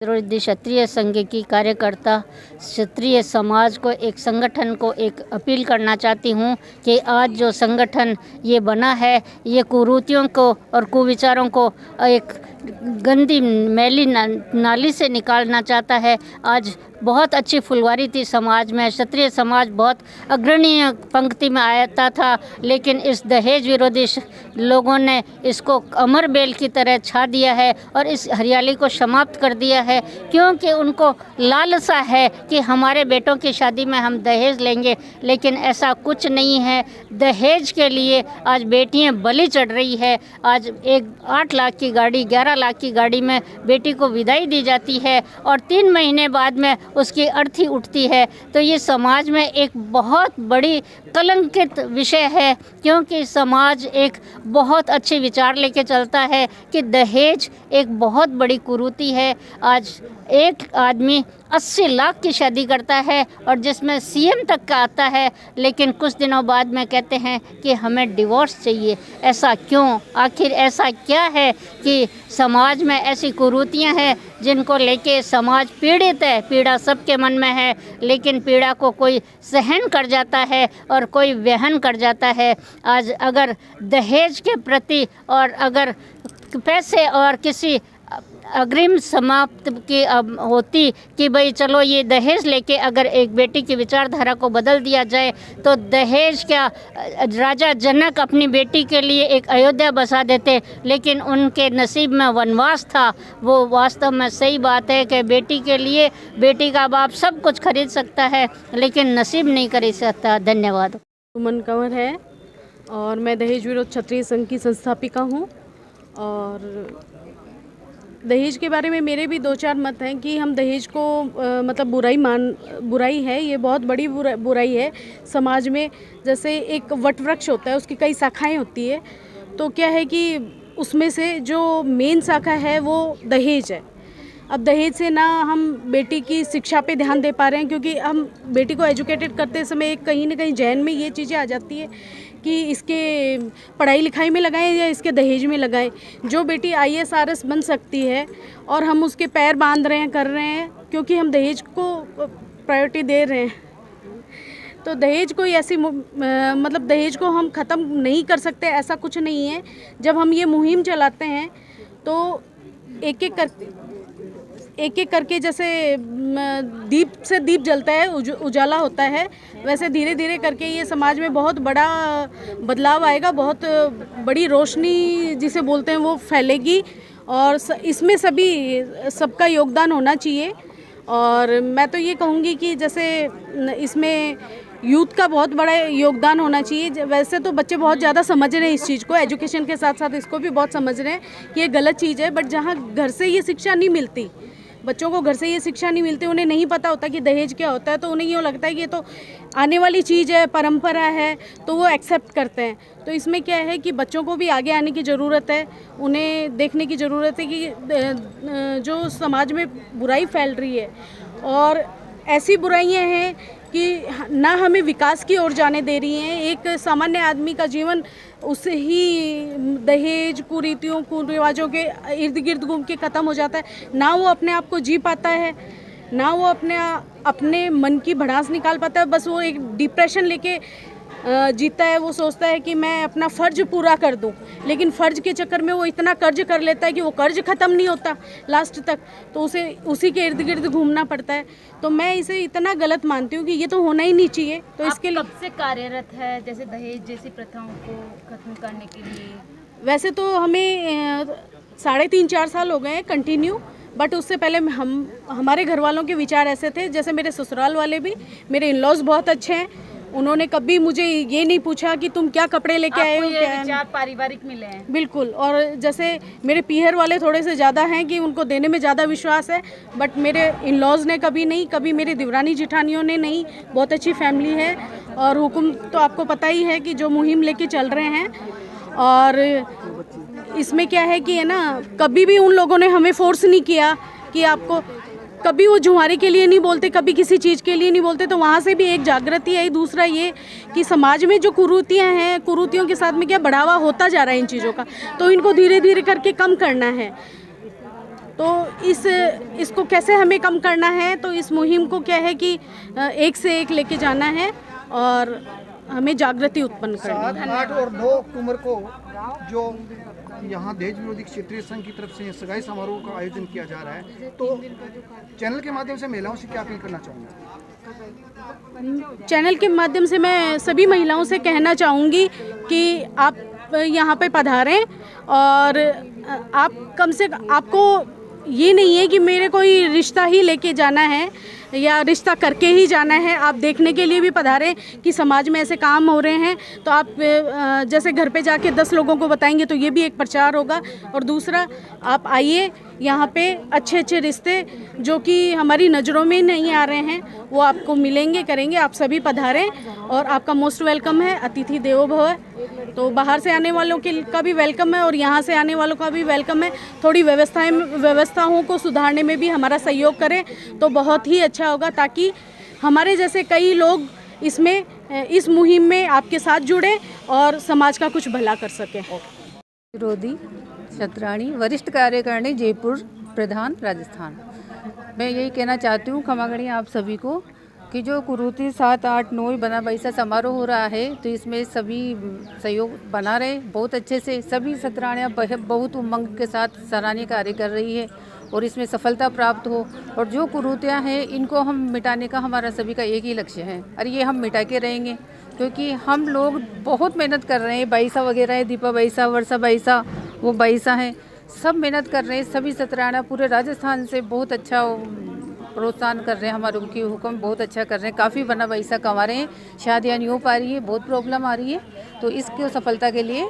विरोधी क्षत्रिय संघ की कार्यकर्ता क्षत्रिय समाज को एक संगठन को एक अपील करना चाहती हूँ कि आज जो संगठन ये बना है ये कुरीतियों को और कुविचारों को एक गंदी मैली नाली से निकालना चाहता है। आज बहुत अच्छी फुलवारी थी समाज में, क्षत्रिय समाज बहुत अग्रणीय पंक्ति में आता था, लेकिन इस दहेज विरोधी लोगों ने इसको अमर बेल की तरह छा दिया है और इस हरियाली को समाप्त कर दिया है, क्योंकि उनको लालसा है कि हमारे बेटों की शादी में हम दहेज लेंगे, लेकिन ऐसा कुछ नहीं है। दहेज के लिए आज बेटियां बलि चढ़ रही है। आज 8 लाख की गाड़ी 11 लाख की गाड़ी में बेटी को विदाई दी जाती है और 3 महीने बाद में उसकी अर्थी उठती है। तो ये समाज में एक बहुत बड़ी कलंकित विषय है, क्योंकि समाज एक बहुत अच्छे विचार लेके चलता है कि दहेज एक बहुत बड़ी कुरीति है। आज एक आदमी 80 लाख की शादी करता है और जिसमें सीएम तक का आता है, लेकिन कुछ दिनों बाद में कहते हैं कि हमें डिवोर्स चाहिए। ऐसा क्यों? आखिर ऐसा क्या है कि समाज में ऐसी कुरीतियां हैं जिनको लेके समाज पीड़ित है? पीड़ा सबके मन में है, लेकिन पीड़ा को कोई सहन कर जाता है और कोई वहन कर जाता है। आज अगर दहेज के प्रति और अगर पैसे और किसी अग्रिम समाप्त की होती कि भाई चलो ये दहेज लेके अगर एक बेटी की विचारधारा को बदल दिया जाए, तो दहेज क्या राजा जनक अपनी बेटी के लिए एक अयोध्या बसा देते, लेकिन उनके नसीब में वनवास था। वो वास्तव में सही बात है कि बेटी के लिए बेटी का बाप सब कुछ खरीद सकता है, लेकिन नसीब नहीं खरीद सकता। धन्यवाद। सुमन कंवर है और मैं दहेज विरोध क्षत्रिय संघ की संस्थापिका हूँ। और दहेज के बारे में मेरे भी 2-4 मत हैं कि हम दहेज को मतलब बुराई है। ये बहुत बड़ी बुराई है समाज में। जैसे एक वट वृक्ष होता है, उसकी कई शाखाएं होती है, तो क्या है कि उसमें से जो मेन शाखा है वो दहेज है। अब दहेज से ना हम बेटी की शिक्षा पे ध्यान दे पा रहे हैं, क्योंकि हम बेटी को एजुकेटेड करते समय कहीं ना कहीं जहन में ये चीज़ें आ जाती है कि इसके पढ़ाई लिखाई में लगाएं या इसके दहेज में लगाएं। जो बेटी IAS RS बन सकती है और हम उसके पैर बांध रहे हैं, कर रहे हैं, क्योंकि हम दहेज को प्रायोरिटी दे रहे हैं। तो दहेज कोई ऐसी मतलब दहेज को हम ख़त्म नहीं कर सकते, ऐसा कुछ नहीं है। जब हम ये मुहिम चलाते हैं तो एक एक करके जैसे दीप से दीप जलता है, उजाला होता है, वैसे धीरे धीरे करके ये समाज में बहुत बड़ा बदलाव आएगा, बहुत बड़ी रोशनी जिसे बोलते हैं वो फैलेगी और इसमें सबका योगदान होना चाहिए। और मैं तो ये कहूँगी कि जैसे इसमें यूथ का बहुत बड़ा योगदान होना चाहिए। वैसे तो बच्चे बहुत ज़्यादा समझ रहे हैं इस चीज़ को, एजुकेशन के साथ साथ इसको भी बहुत समझ रहे हैं कि ये गलत चीज़ है, बट जहाँ घर से ये शिक्षा नहीं मिलती, बच्चों को घर से ये शिक्षा नहीं मिलती, उन्हें नहीं पता होता कि दहेज क्या होता है, तो उन्हें यूँ लगता है कि ये तो आने वाली चीज़ है, परंपरा है, तो वो एक्सेप्ट करते हैं। तो इसमें क्या है कि बच्चों को भी आगे आने की ज़रूरत है, उन्हें देखने की ज़रूरत है कि जो समाज में बुराई फैल रही है और ऐसी बुराइयां हैं कि ना हमें विकास की ओर जाने दे रही हैं। एक सामान्य आदमी का जीवन उससे ही दहेज कुरीतियों कुरिवाजों के इर्द गिर्द घूम के ख़त्म हो जाता है। ना वो अपने आप को जी पाता है, ना वो अपने मन की भड़ास निकाल पाता है, बस वो एक डिप्रेशन लेके जीता है। वो सोचता है कि मैं अपना फ़र्ज पूरा कर दूं, लेकिन फ़र्ज के चक्कर में वो इतना कर्ज कर लेता है कि वो कर्ज ख़त्म नहीं होता लास्ट तक, तो उसे उसी के इर्द गिर्द घूमना पड़ता है। तो मैं इसे इतना गलत मानती हूँ कि ये तो होना ही नहीं चाहिए। तो इसके लिए कब से कार्यरत है जैसे दहेज जैसी प्रथाओं को खत्म करने के लिए? वैसे तो हमें 3.5-4 साल हो गए हैं कंटिन्यू, बट उससे पहले हमारे घर वालों के विचार ऐसे थे। जैसे मेरे ससुराल वाले भी, मेरे इन-लॉज बहुत अच्छे हैं, उन्होंने कभी मुझे ये नहीं पूछा कि तुम क्या कपड़े लेके आए हो, क्या विचार पारिवारिक मिले हैं। बिल्कुल। और जैसे मेरे पीहर वाले थोड़े से ज़्यादा हैं कि उनको देने में ज़्यादा विश्वास है, बट मेरे इन-लॉज ने कभी नहीं, कभी मेरी दिवरानी जिठानियों ने नहीं। बहुत अच्छी फैमिली है और हुक्म तो आपको पता ही है कि जो मुहिम लेके चल रहे हैं। और इसमें क्या है कि है ना, कभी भी उन लोगों ने हमें फोर्स नहीं किया कि आपको, कभी वो जुआरी के लिए नहीं बोलते, कभी किसी चीज़ के लिए नहीं बोलते। तो वहाँ से भी एक जागृति है। दूसरा ये कि समाज में जो कुरीतियाँ हैं, कुरीतियों के साथ में क्या बढ़ावा होता जा रहा है इन चीज़ों का, तो इनको धीरे धीरे करके कम करना है। तो इसको कैसे हमें कम करना है, तो इस मुहिम को क्या है कि एक से एक लेके जाना है और हमें जागृति उत्पन्न करनी है। 7, 8 और 9 अक्टूबर को जो यहाँ दहेज विरोधी क्षेत्रीय संघ की तरफ से सगाई समारोह का आयोजन किया जा रहा है, तो चैनल के माध्यम से महिलाओं से क्या अपील करना चाहूँगा? चैनल के माध्यम से मैं सभी महिलाओं से कहना चाहूँगी कि आप यहाँ पे पधारें और आप कम से आपको ये नहीं है कि मेरे कोई रिश्ता ही लेके जाना है या रिश्ता करके ही जाना है, आप देखने के लिए भी पधारें कि समाज में ऐसे काम हो रहे हैं। तो आप जैसे घर पे जाके 10 लोगों को बताएंगे तो ये भी एक प्रचार होगा। और दूसरा, आप आइए, यहाँ पे अच्छे अच्छे रिश्ते जो कि हमारी नज़रों में नहीं आ रहे हैं वो आपको मिलेंगे, करेंगे। आप सभी पधारें और आपका मोस्ट वेलकम है, अतिथि देवो भव। तो बाहर से आने वालों का भी वेलकम है और यहाँ से आने वालों का भी वेलकम है। थोड़ी व्यवस्थाओं को सुधारने में भी हमारा सहयोग करें तो बहुत ही अच्छा होगा, ताकि हमारे जैसे कई लोग इस मुहिम में आपके साथ जुड़े और समाज का कुछ भला कर सकें। विरोधी छत्राणी, वरिष्ठ कार्यकारिणी जयपुर प्रधान राजस्थान। मैं यही कहना चाहती हूँ खमागणी आप सभी को कि जो कुरूति 7, 8, 9 बना बैसा समारोह हो रहा है, तो इसमें सभी सहयोग बना रहे बहुत अच्छे से। सभी छत्राणियाँ बहुत उमंग के साथ सराहनीय कार्य कर रही है और इसमें सफलता प्राप्त हो। और जो कुरूतियाँ हैं इनको हम मिटाने का हमारा सभी का एक ही लक्ष्य है और ये हम मिटा के रहेंगे, क्योंकि हम लोग बहुत मेहनत कर रहे हैं। बाईसा वगैरह है, दीपा बाईसा, वर्षा बाईसा, वो बाईसा हैं, सब मेहनत कर रहे हैं। सभी छत्राणियाँ पूरे राजस्थान से बहुत अच्छा प्रोत्साहन कर रहे हैं, हमारे उनकी हुक्म बहुत अच्छा कर रहे हैं। काफ़ी बना पैसा कमा रहे हैं, शादियाँ नहीं हो पा रही है, बहुत प्रॉब्लम आ रही है। तो इसकी सफलता के लिए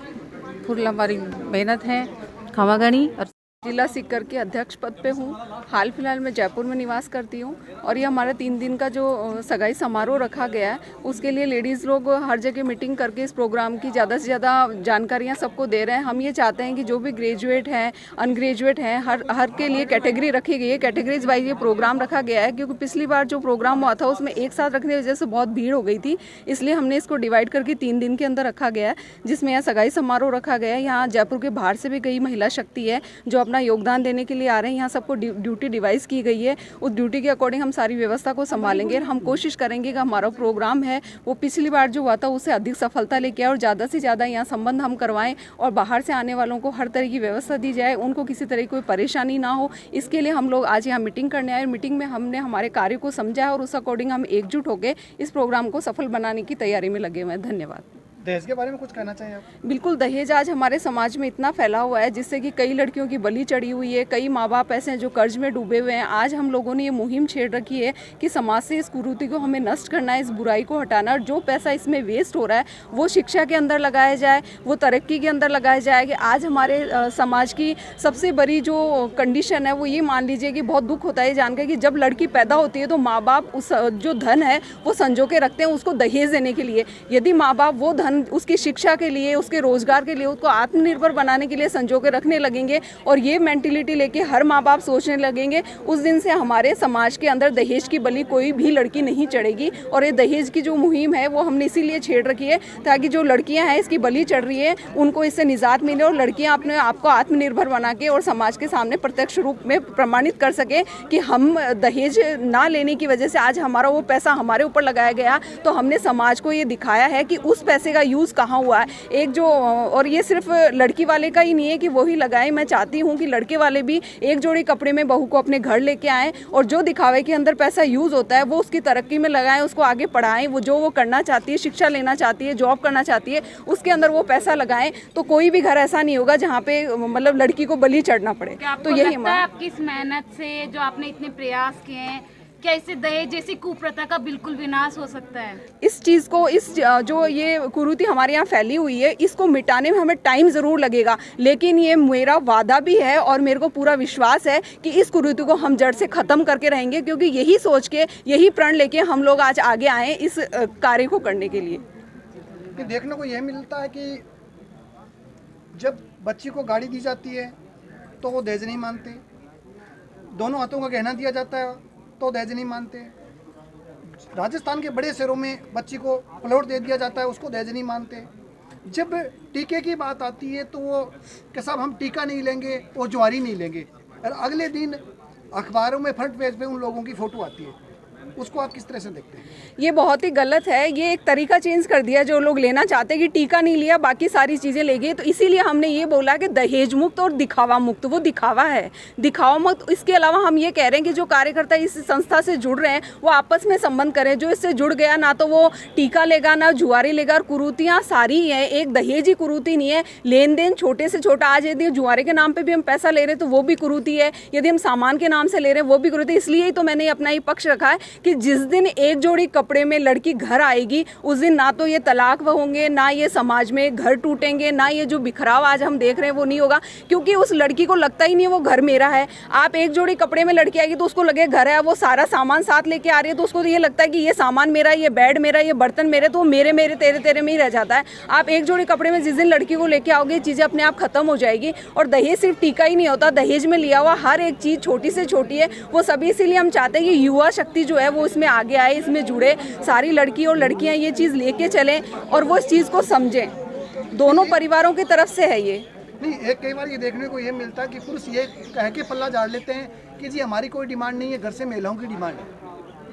फुल हमारी मेहनत है। खमागणी और जिला सीकर के अध्यक्ष पद पे हूँ। हाल फिलहाल मैं जयपुर में निवास करती हूँ और ये हमारा 3 दिन का जो सगाई समारोह रखा गया है, उसके लिए लेडीज़ लोग हर जगह मीटिंग करके इस प्रोग्राम की ज़्यादा से ज़्यादा जानकारियाँ सबको दे रहे हैं। हम ये चाहते हैं कि जो भी ग्रेजुएट हैं, अनग्रेजुएट हैं, हर के लिए कैटेगरी रखी गई है। कैटेगरीज वाइज ये प्रोग्राम रखा गया है, क्योंकि पिछली बार जो प्रोग्राम हुआ था उसमें एक साथ रखने की वजह से बहुत भीड़ हो गई थी, इसलिए हमने इसको डिवाइड करके 3 दिन के अंदर रखा गया है, जिसमें यहाँ सगाई समारोह रखा गया है। यहाँ जयपुर के बाहर से भी कई महिला शक्ति है जो अपना योगदान देने के लिए आ रहे हैं। यहाँ सबको ड्यूटी डिवाइस की गई है, उस ड्यूटी के अकॉर्डिंग हम सारी व्यवस्था को संभालेंगे और हम कोशिश करेंगे कि हमारा प्रोग्राम है वो पिछली बार जो हुआ था उससे अधिक सफलता लेके आए और ज़्यादा से ज़्यादा यहाँ संबंध हम करवाएं और बाहर से आने वालों को हर तरह की व्यवस्था दी जाए, उनको किसी तरह की कोई परेशानी ना हो। इसके लिए हम लोग आज यहाँ मीटिंग करने आए। मीटिंग में हमने हमारे कार्य को समझा और उस अकॉर्डिंग हम एकजुट होकर इस प्रोग्राम को सफल बनाने की तैयारी में लगे हुए हैं। धन्यवाद। दहेज के बारे में कुछ कहना चाहिए आप? बिल्कुल, दहेज आज हमारे समाज में इतना फैला हुआ है जिससे कि कई लड़कियों की बलि चढ़ी हुई है, कई माँ बाप ऐसे हैं जो कर्ज में डूबे हुए हैं। आज हम लोगों ने ये मुहिम छेड़ रखी है कि समाज से इस कुरीति को हमें नष्ट करना है, इस बुराई को हटाना, और जो पैसा इसमें वेस्ट हो रहा है वो शिक्षा के अंदर लगाया जाए, वो तरक्की के अंदर लगाया जाए। कि आज हमारे समाज की सबसे बड़ी जो कंडीशन है वो ये मान लीजिए कि बहुत दुख होता है जानकर कि जब लड़की पैदा होती है तो माँ बाप उस जो धन है वो संजो के रखते हैं उसको दहेज देने के लिए। यदि माँ बाप वो धन उसकी शिक्षा के लिए, उसके रोजगार के लिए, उसको आत्मनिर्भर बनाने के लिए संजो के रखने लगेंगे और ये मेंटिलिटी लेके हर माँ बाप सोचने लगेंगे, उस दिन से हमारे समाज के अंदर दहेज की बलि कोई भी लड़की नहीं चढ़ेगी। और ये दहेज की जो मुहिम है वो हमने इसीलिए छेड़ रखी है ताकि जो लड़कियां हैं इसकी बलि चढ़ रही है उनको इससे निजात मिले और लड़कियां अपने आप को आत्मनिर्भर बना के और समाज के सामने प्रत्यक्ष रूप में प्रमाणित कर सके कि हम दहेज ना लेने की वजह से आज हमारा वो पैसा हमारे ऊपर लगाया गया, तो हमने समाज को ये दिखाया है कि उस पैसे का यूज़ कहाँ हुआ है। एक जो, और ये सिर्फ लड़की वाले का ही नहीं है कि वो ही लगाए, मैं चाहती हूँ कि लड़के वाले भी एक जोड़ी कपड़े में बहू को अपने घर लेके आएँ और जो दिखावे के अंदर पैसा यूज़ होता है वो उसकी तरक्की में लगाएं, उसको आगे पढ़ाएं, वो जो वो करना चाहती है, शिक्षा लेना चाहती है, जॉब करना चाहती है, उसके अंदर वो पैसा लगाएं। तो कोई भी घर ऐसा नहीं होगा जहाँ पे मतलब लड़की को बलि चढ़ना पड़े। तो यही हमारा, आपकी इस मेहनत से जो आपने इतने प्रयास किए हैं, क्या इससे दहेज जैसी कुप्रथा का बिल्कुल विनाश हो सकता है? इस चीज़ को, इस जो ये कुरीति हमारे यहाँ फैली हुई है इसको मिटाने में हमें टाइम ज़रूर लगेगा, लेकिन ये मेरा वादा भी है और मेरे को पूरा विश्वास है कि इस कुरीति को हम जड़ से ख़त्म करके रहेंगे, क्योंकि यही सोच के, यही प्रण लेके हम लोग आज आगे आए इस कार्य को करने के लिए। देखने को यह मिलता है कि जब बच्ची को गाड़ी दी जाती है तो वो दहेज नहीं मानते, दोनों हाथों का गहना दिया जाता है तो दहेज नहीं मानते, राजस्थान के बड़े शहरों में बच्ची को प्लॉट दे दिया जाता है उसको दहेज नहीं मानते। जब टीके की बात आती है तो वो कि साहब हम टीका नहीं लेंगे और ज्वारी नहीं लेंगे, और अगले दिन अखबारों में फ्रंट पेज पे उन लोगों की फ़ोटो आती है, उसको आप किस तरह से देखते हैं? ये बहुत ही गलत है। ये एक तरीका चेंज कर दिया, जो लोग लेना चाहते हैं कि टीका नहीं लिया बाकी सारी चीज़ें ले गए, तो इसीलिए हमने ये बोला कि दहेज मुक्त और दिखावा मुक्त। वो दिखावा है, दिखावा मुक्त। इसके अलावा हम ये कह रहे हैं कि जो कार्यकर्ता इस संस्था से जुड़ रहे हैं वो आपस में संबंध करें। जो इससे जुड़ गया ना तो वो टीका लेगा ना जुआरी लेगा, और कुरूतियाँ सारी हैं, एक दहेज ही कुरूती नहीं है। लेन देन छोटे से छोटा, आज यदि जुआरे के नाम पर भी हम पैसा ले रहे हैं तो वो भी कुरूती है, यदि हम सामान के नाम से ले रहे हैं वो भी कुरूती है। इसलिए ही तो मैंने अपना ये पक्ष रखा है कि जिस दिन एक जोड़ी कपड़े में लड़की घर आएगी उस दिन ना तो ये तलाक होंगे, ना ये समाज में घर टूटेंगे, ना ये जो बिखराव आज हम देख रहे हैं वो नहीं होगा, क्योंकि उस लड़की को लगता ही नहीं है वो घर मेरा है। आप एक जोड़ी कपड़े में लड़की आएगी तो उसको लगे घर है, वो सारा सामान साथ लेके आ रही है तो उसको तो ये लगता है कि ये सामान मेरा, ये बेड मेरा, ये बर्तन मेरे, तो मेरे मेरे तेरे तेरे में ही रह जाता है। आप एक जोड़ी कपड़े में जिस दिन लड़की को लेके आओगे चीज़ें अपने आप खत्म हो जाएगी। और दहेज सिर्फ टीका ही नहीं होता, दहेज में लिया हुआ हर एक चीज़ छोटी से छोटी है वो सभी। इसीलिए हम चाहते हैं कि युवा शक्ति जो है वो इसमें आगे आए, इसमें जुड़े, सारी लड़की और लड़कियां ये चीज़ लेके चलें और वो इस चीज़ को समझें। दोनों परिवारों की तरफ से है ये। नहीं, एक कई बार ये देखने को ये मिलता है कि पुरुष ये कह के पल्ला झाड़ लेते हैं कि जी हमारी कोई डिमांड नहीं है, घर से महिलाओं की डिमांड है।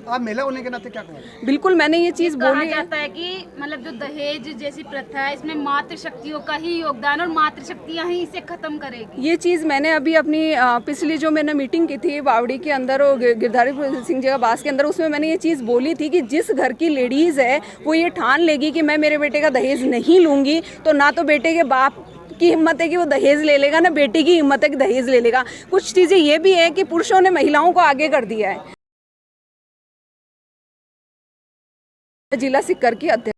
आप महिला होने के नाते क्या कहोगे? बिल्कुल, मैंने ये चीज़ कहा बोली है। जाता है कि मतलब जो दहेज जैसी प्रथा है इसमें मातृशक्तियों का ही योगदान, और मातृशक्तियां ही इसे खत्म करेगी। ये चीज़ मैंने अभी अपनी पिछली जो मैंने मीटिंग की थी बावड़ी के अंदर और गिरधारी सिंह जी का बास के अंदर, उसमें मैंने ये चीज़ बोली थी कि जिस घर की लेडीज़ है वो ये ठान लेगी कि मैं मेरे बेटे का दहेज नहीं लूँगी, तो ना तो बेटे के बाप की हिम्मत है कि वो दहेज ले लेगा, ना बेटी की हिम्मत है कि दहेज ले लेगा। कुछ चीज़ें ये भी है कि पुरुषों ने महिलाओं को आगे कर दिया है। जिला सिक्कर की अध्यक्ष।